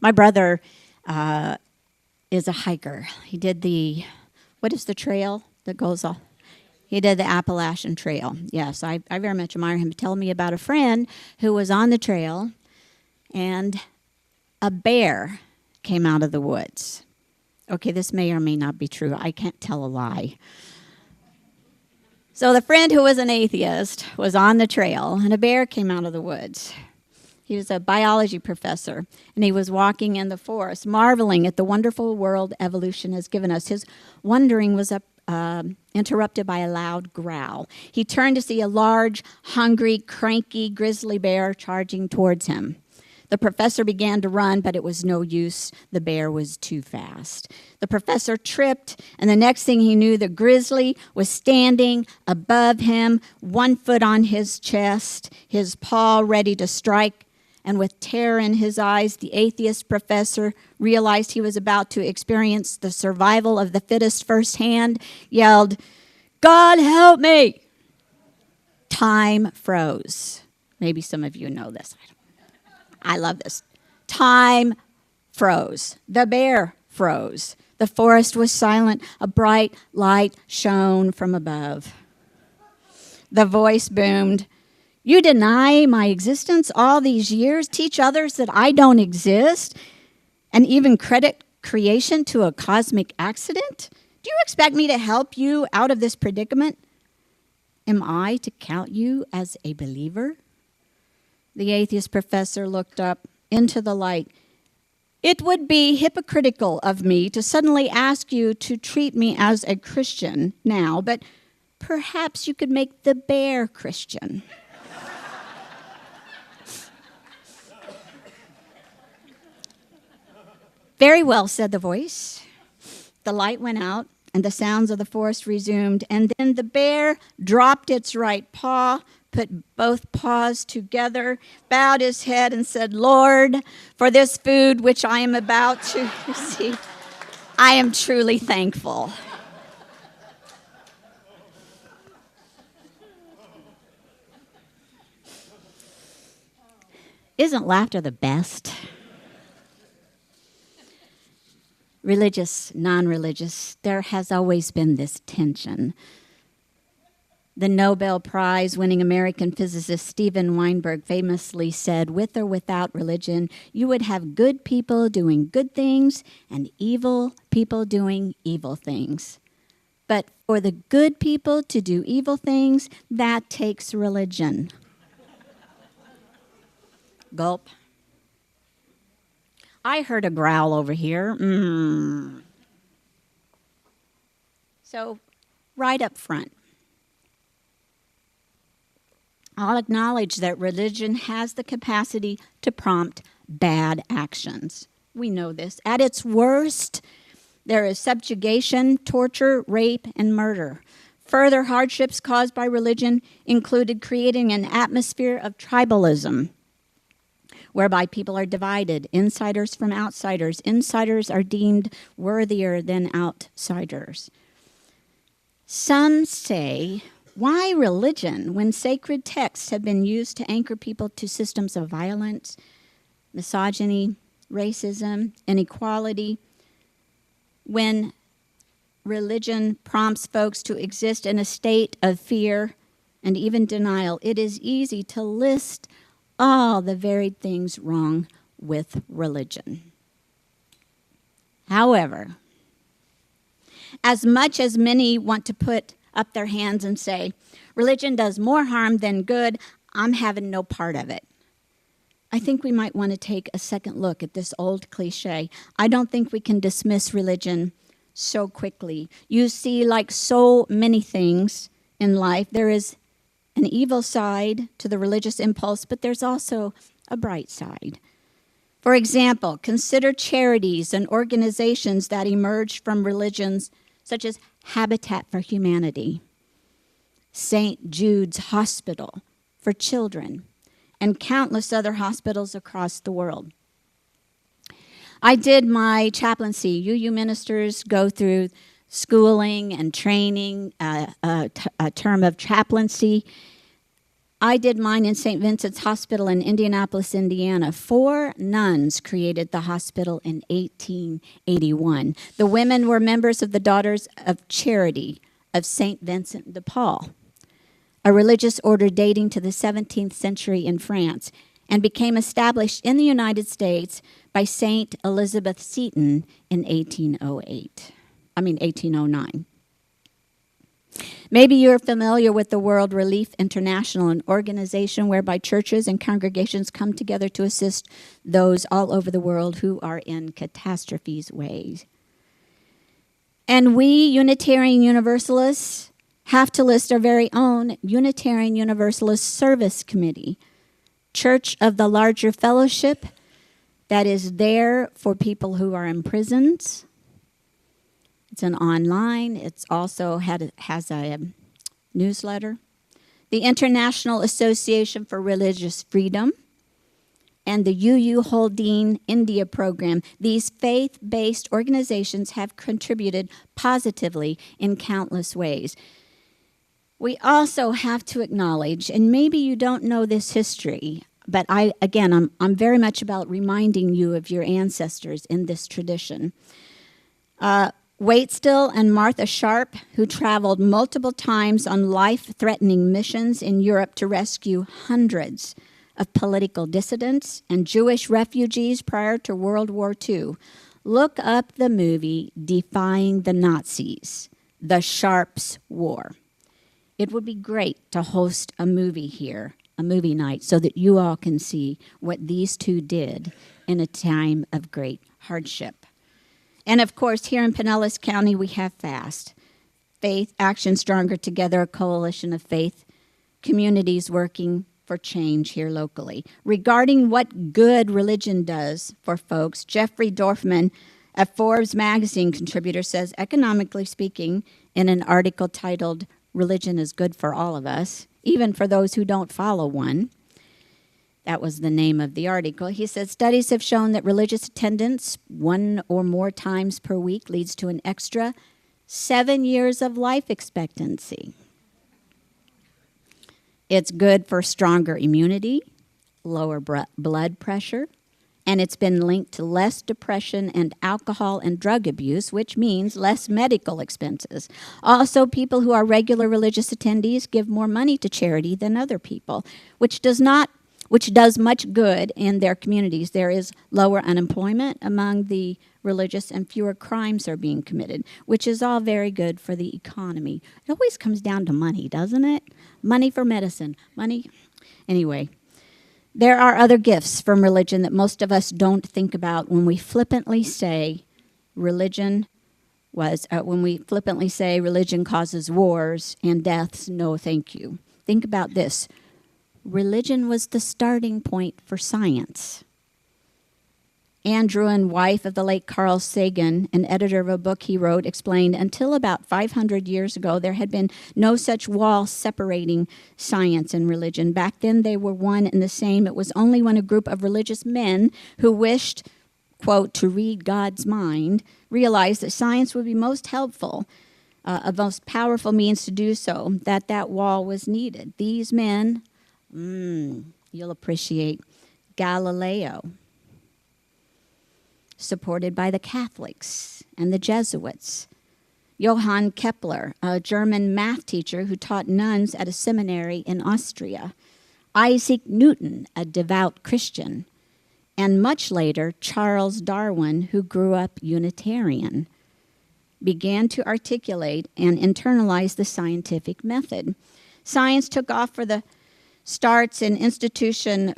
My brother is a hiker. He did what is the trail that goes off? He did the Appalachian Trail. Yes, I very much admire him. Telling me about a friend who was on the trail, and a bear came out of the woods. Okay, this may or may not be true. I can't tell a lie. So the friend who was an atheist was on the trail, and a bear came out of the woods. He was a biology professor, and he was walking in the forest, marveling at the wonderful world evolution has given us. His wondering was interrupted by a loud growl. He turned to see a large, hungry, cranky grizzly bear charging towards him. The professor began to run, but it was no use. The bear was too fast. The professor tripped, and the next thing he knew, the grizzly was standing above him, 1 foot on his chest, his paw ready to strike. And with terror in his eyes, the atheist professor realized he was about to experience the survival of the fittest firsthand, yelled, "God help me!" Time froze. Maybe some of you know this. I love this. Time froze. The bear froze. The forest was silent. A bright light shone from above. The voice boomed, "You deny my existence all these years, teach others that I don't exist, and even credit creation to a cosmic accident? Do you expect me to help you out of this predicament? Am I to count you as a believer?" The atheist professor looked up into the light. "It would be hypocritical of me to suddenly ask you to treat me as a Christian now, but perhaps you could make the bear Christian." "Very well," said the voice. The light went out, and the sounds of the forest resumed, and then the bear dropped its right paw, put both paws together, bowed his head, and said, "Lord, for this food which I am about to receive, I am truly thankful." Isn't laughter the best? Religious, non-religious, there has always been this tension. The Nobel Prize-winning American physicist Steven Weinberg famously said, "With or without religion, you would have good people doing good things and evil people doing evil things. But for the good people to do evil things, that takes religion." Gulp. I heard a growl over here. So, right up front, I'll acknowledge that religion has the capacity to prompt bad actions. We know this. At its worst, there is subjugation, torture, rape, and murder. Further hardships caused by religion included creating an atmosphere of tribalism, whereby people are divided, insiders from outsiders. Insiders are deemed worthier than outsiders. Some say, why religion when sacred texts have been used to anchor people to systems of violence, misogyny, racism, inequality? When religion prompts folks to exist in a state of fear and even denial, it is easy to list all the varied things wrong with religion. However, as much as many want to put up their hands and say, religion does more harm than good, I'm having no part of it, I think we might want to take a second look at this old cliche. I don't think we can dismiss religion so quickly. You see, like so many things in life, there is an evil side to the religious impulse, but there's also a bright side. For example, consider charities and organizations that emerged from religions such as Habitat for Humanity, St. Jude's Hospital for Children, and countless other hospitals across the world. I did my chaplaincy. UU ministers go through schooling and training, a term of chaplaincy. I did mine in St. Vincent's Hospital in Indianapolis, Indiana. 4 nuns created the hospital in 1881. The women were members of the Daughters of Charity of St. Vincent de Paul, a religious order dating to the 17th century in France, and became established in the United States by St. Elizabeth Seton in 1809. Maybe you're familiar with the World Relief International, an organization whereby churches and congregations come together to assist those all over the world who are in catastrophes ways. And we Unitarian Universalists have to list our very own Unitarian Universalist Service Committee, Church of the Larger Fellowship, that is there for people who are in prisons. It's an online. It's also has a newsletter. The International Association for Religious Freedom and the UU Holding India program. These faith-based organizations have contributed positively in countless ways. We also have to acknowledge, and maybe you don't know this history, but I'm very much about reminding you of your ancestors in this tradition. Waitstill and Martha Sharp, who traveled multiple times on life-threatening missions in Europe to rescue hundreds of political dissidents and Jewish refugees prior to World War II. Look up the movie Defying the Nazis, The Sharps' War. It would be great to host a movie here, a movie night, so that you all can see what these two did in a time of great hardship. And of course, here in Pinellas County, we have FAST, Faith Action Stronger Together, a coalition of faith communities working for change here locally. Regarding what good religion does for folks, Jeffrey Dorfman, a Forbes magazine contributor, says, economically speaking, in an article titled, Religion is Good for All of Us, even for those who don't follow one. That was the name of the article. He said, studies have shown that religious attendance 1 or more times per week leads to an extra 7 years of life expectancy. It's good for stronger immunity, lower blood pressure, and it's been linked to less depression and alcohol and drug abuse, which means less medical expenses. Also, people who are regular religious attendees give more money to charity than other people, which does much good in their communities. There is lower unemployment among the religious and fewer crimes are being committed, which is all very good for the economy. It always comes down to money, doesn't it? Money for medicine. Money. Anyway, there are other gifts from religion that most of us don't think about when we flippantly say religion causes wars and deaths. No, thank you. Think about this. Religion was the starting point for science. Anne Druin, wife of the late Carl Sagan, an editor of a book he wrote, explained, until about 500 years ago, there had been no such wall separating science and religion. Back then, they were one and the same. It was only when a group of religious men who wished, quote, to read God's mind, realized that science would be most helpful, a most powerful means to do so, that wall was needed. These men, you'll appreciate Galileo, supported by the Catholics and the Jesuits. Johann Kepler, a German math teacher who taught nuns at a seminary in Austria. Isaac Newton, a devout Christian. And much later, Charles Darwin, who grew up Unitarian, began to articulate and internalize the scientific method. Science took off for the stars in institutional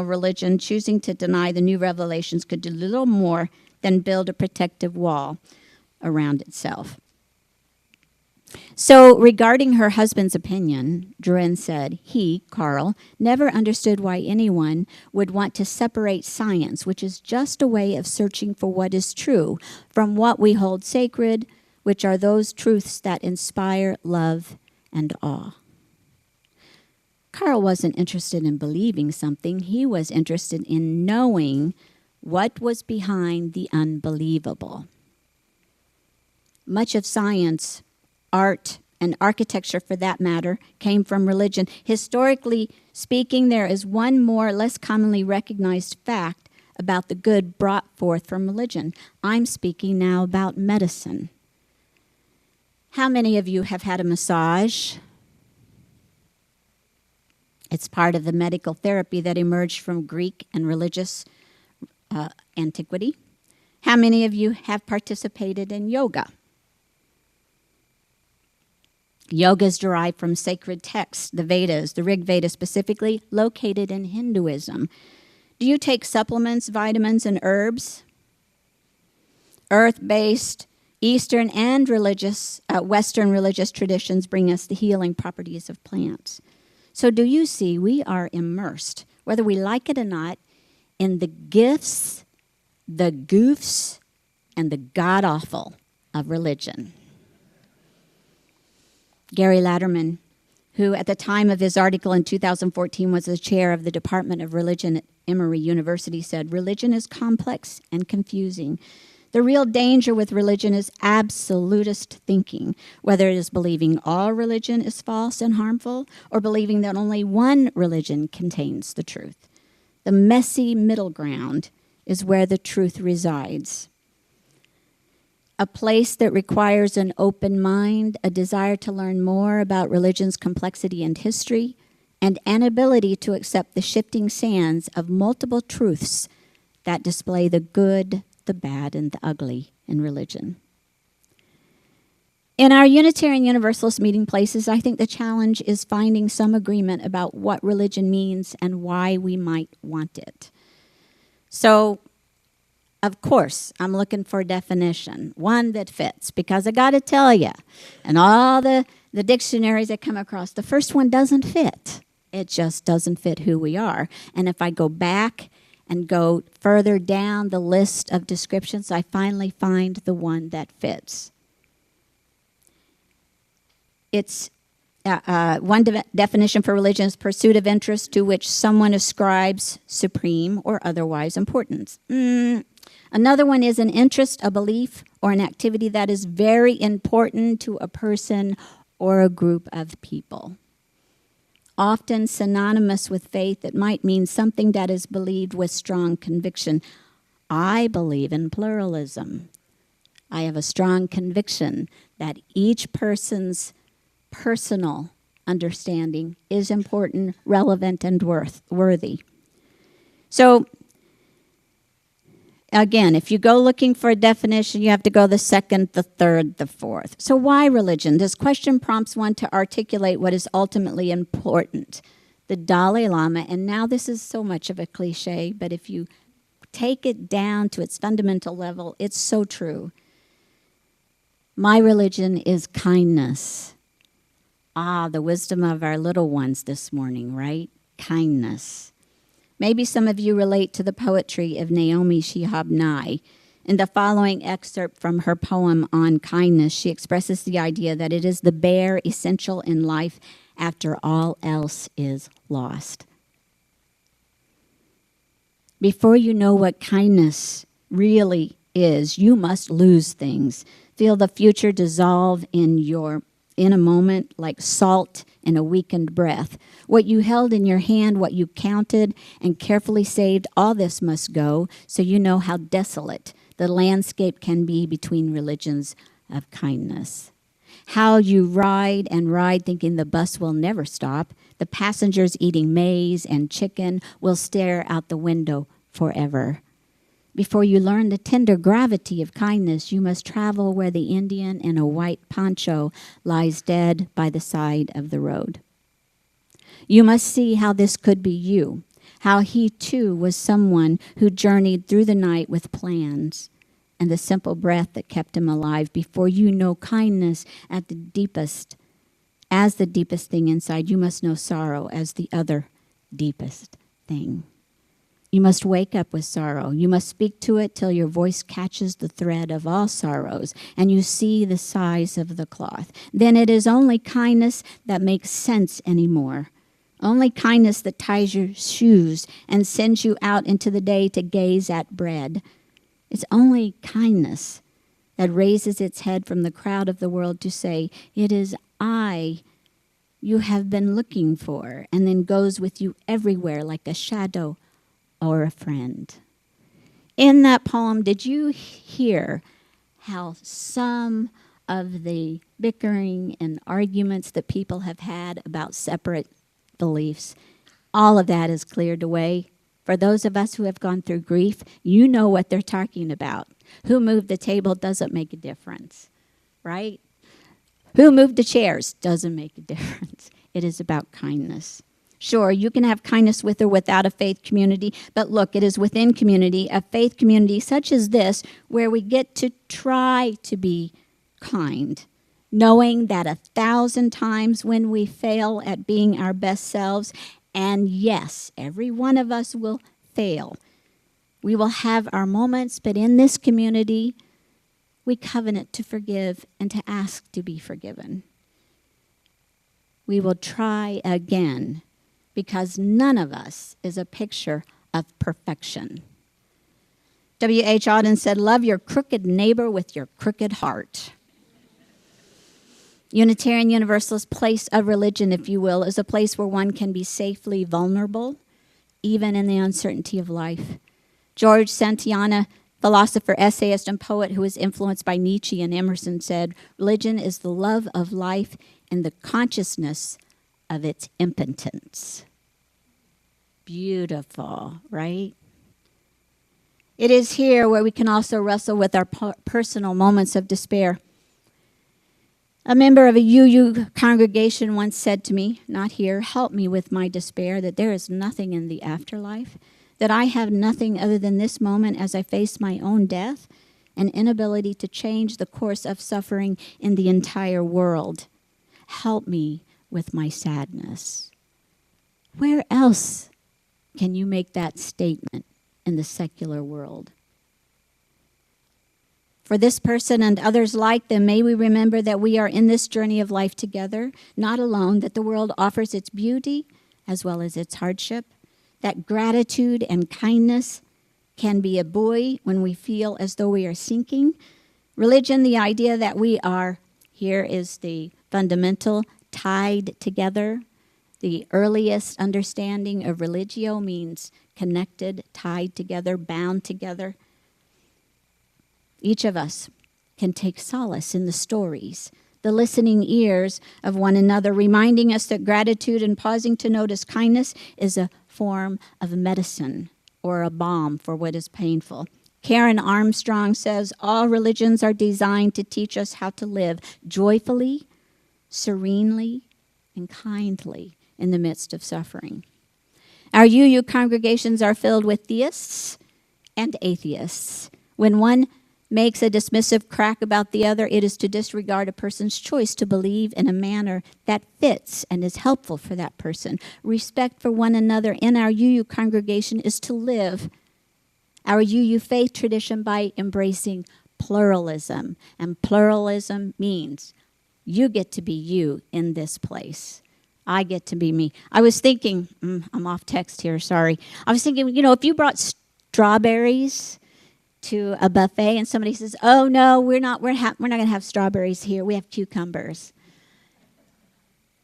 religion, choosing to deny the new revelations could do little more than build a protective wall around itself. So regarding her husband's opinion, Druin said, he, Carl, never understood why anyone would want to separate science, which is just a way of searching for what is true, from what we hold sacred, which are those truths that inspire love and awe. Carl wasn't interested in believing something. He was interested in knowing what was behind the unbelievable. Much of science, art, and architecture for that matter, came from religion. Historically speaking, there is one more less commonly recognized fact about the good brought forth from religion. I'm speaking now about medicine. How many of you have had a massage? It's part of the medical therapy that emerged from Greek and religious antiquity. How many of you have participated in yoga? Yoga is derived from sacred texts, the Vedas, the Rig Veda specifically, located in Hinduism. Do you take supplements, vitamins, and herbs? Earth-based Eastern and Western religious traditions bring us the healing properties of plants. So do you see, we are immersed, whether we like it or not, in the gifts, the goofs, and the god-awful of religion. Gary Latterman, who at the time of his article in 2014 was the chair of the Department of Religion at Emory University, said, "Religion is complex and confusing. The real danger with religion is absolutist thinking, whether it is believing all religion is false and harmful or believing that only one religion contains the truth. The messy middle ground is where the truth resides. A place that requires an open mind, a desire to learn more about religion's complexity and history, and an ability to accept the shifting sands of multiple truths that display the good, the bad, and the ugly in religion." In our Unitarian Universalist meeting places, I think the challenge is finding some agreement about what religion means and why we might want it. So, of course, I'm looking for a definition, one that fits, because I got to tell you, and all the dictionaries I come across, the first one doesn't fit. It just doesn't fit who we are. And if I go back and go further down the list of descriptions, I finally find the one that fits. It's one definition for religion is pursuit of interest to which someone ascribes supreme or otherwise importance. Another one is an interest, a belief, or an activity that is very important to a person or a group of people. Often synonymous with faith, it might mean something that is believed with strong conviction. I believe in pluralism. I have a strong conviction that each person's personal understanding is important, relevant, and worthy. So, again, if you go looking for a definition, you have to go the second, the third, the fourth. So why religion? This question prompts one to articulate what is ultimately important. The Dalai Lama, and now this is so much of a cliche, but if you take it down to its fundamental level, it's so true. My religion is kindness. The wisdom of our little ones this morning, right? Kindness. Maybe some of you relate to the poetry of Naomi Shihab Nye. In the following excerpt from her poem on kindness, she expresses the idea that it is the bare essential in life after all else is lost. Before you know what kindness really is, you must lose things. Feel the future dissolve in a moment like salt in a weakened breath. What you held in your hand, what you counted and carefully saved, all this must go, so you know how desolate the landscape can be between religions of kindness. How you ride and ride thinking the bus will never stop. The passengers eating maize and chicken will stare out the window forever. Before you learn the tender gravity of kindness, you must travel where the Indian in a white poncho lies dead by the side of the road. You must see how this could be you, how he too was someone who journeyed through the night with plans and the simple breath that kept him alive. Before you know kindness as the deepest thing inside, you must know sorrow as the other deepest thing. You must wake up with sorrow. You must speak to it till your voice catches the thread of all sorrows and you see the size of the cloth. Then it is only kindness that makes sense anymore. Only kindness that ties your shoes and sends you out into the day to gaze at bread. It's only kindness that raises its head from the crowd of the world to say, "It is I you have been looking for, and then goes with you everywhere like a shadow or a friend. In that poem, did you hear how some of the bickering and arguments that people have had about separate beliefs, all of that is cleared away? For those of us who have gone through grief, you know what they're talking about. Who moved the table doesn't make a difference, right? Who moved the chairs doesn't make a difference. It is about kindness. Sure, you can have kindness with or without a faith community, but look, it is within community, a faith community such as this, where we get to try to be kind, knowing that 1,000 times when we fail at being our best selves, and yes, every one of us will fail. We will have our moments, but in this community, we covenant to forgive and to ask to be forgiven. We will try again because none of us is a picture of perfection. W.H. Auden said, "Love your crooked neighbor with your crooked heart." Unitarian Universalist place of religion, if you will, is a place where one can be safely vulnerable, even in the uncertainty of life. George Santayana, philosopher, essayist, and poet who was influenced by Nietzsche and Emerson, said, "Religion is the love of life and the consciousness of its impotence." Beautiful, right? It is here where we can also wrestle with our personal moments of despair. A member of a UU congregation once said to me, not here, "Help me with my despair, that there is nothing in the afterlife, that I have nothing other than this moment as I face my own death, and inability to change the course of suffering in the entire world. Help me with my sadness." Where else can you make that statement in the secular world? For this person and others like them, may we remember that we are in this journey of life together, not alone, that the world offers its beauty as well as its hardship, that gratitude and kindness can be a buoy when we feel as though we are sinking. Religion, the idea that we are, here is the fundamental, tied together. The earliest understanding of religio means connected, tied together, bound together. Each of us can take solace in the stories, the listening ears of one another, reminding us that gratitude and pausing to notice kindness is a form of medicine or a balm for what is painful. Karen Armstrong says, "All religions are designed to teach us how to live joyfully, serenely, and kindly in the midst of suffering." Our UU congregations are filled with theists and atheists. When one makes a dismissive crack about the other, it is to disregard a person's choice to believe in a manner that fits and is helpful for that person. Respect for one another in our UU congregation is to live our UU faith tradition by embracing pluralism. And pluralism means you get to be you in this place. I get to be me. I was thinking, I'm off text here, sorry. I was thinking, if you brought strawberries to a buffet and somebody says, "Oh no, we're not going to have strawberries here. We have cucumbers."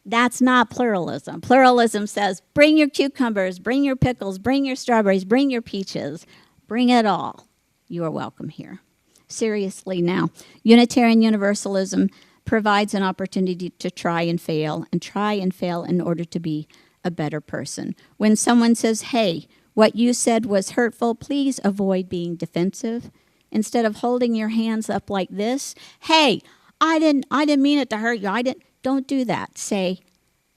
That's not pluralism. Pluralism says, "Bring your cucumbers, bring your pickles, bring your strawberries, bring your peaches. Bring it all. You are welcome here." Seriously now, Unitarian Universalism provides an opportunity to try and fail in order to be a better person. When someone says, "Hey, what you said was hurtful," please avoid being defensive. Instead of holding your hands up like this, "Hey, I didn't mean it to hurt you. Don't do that." Say,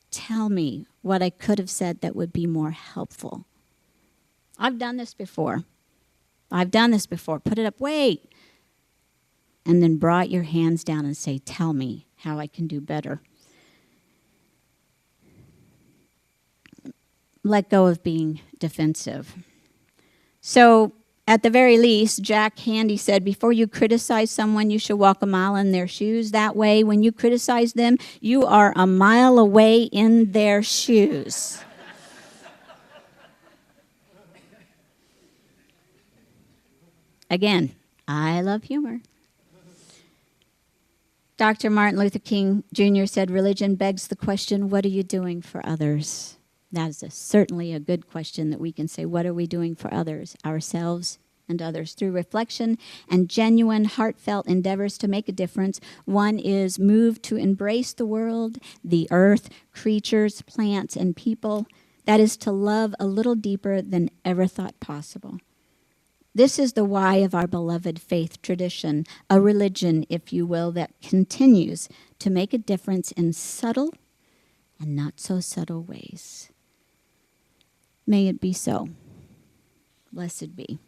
"Tell me what I could have said that would be more helpful." I've done this before. Put it up, wait. And then brought your hands down and say, "Tell me how I can do better." Let go of being defensive. So, at the very least, Jack Handy said, before you criticize someone, you should walk a mile in their shoes. That way, when you criticize them, you are a mile away in their shoes. Again, I love humor. Dr. Martin Luther King Jr. said, religion begs the question, what are you doing for others? That is certainly a good question that we can say, what are we doing for others, ourselves and others? Through reflection and genuine, heartfelt endeavors to make a difference, one is moved to embrace the world, the earth, creatures, plants, and people. That is to love a little deeper than ever thought possible. This is the why of our beloved faith tradition, a religion, if you will, that continues to make a difference in subtle and not so subtle ways. May it be so. Blessed be.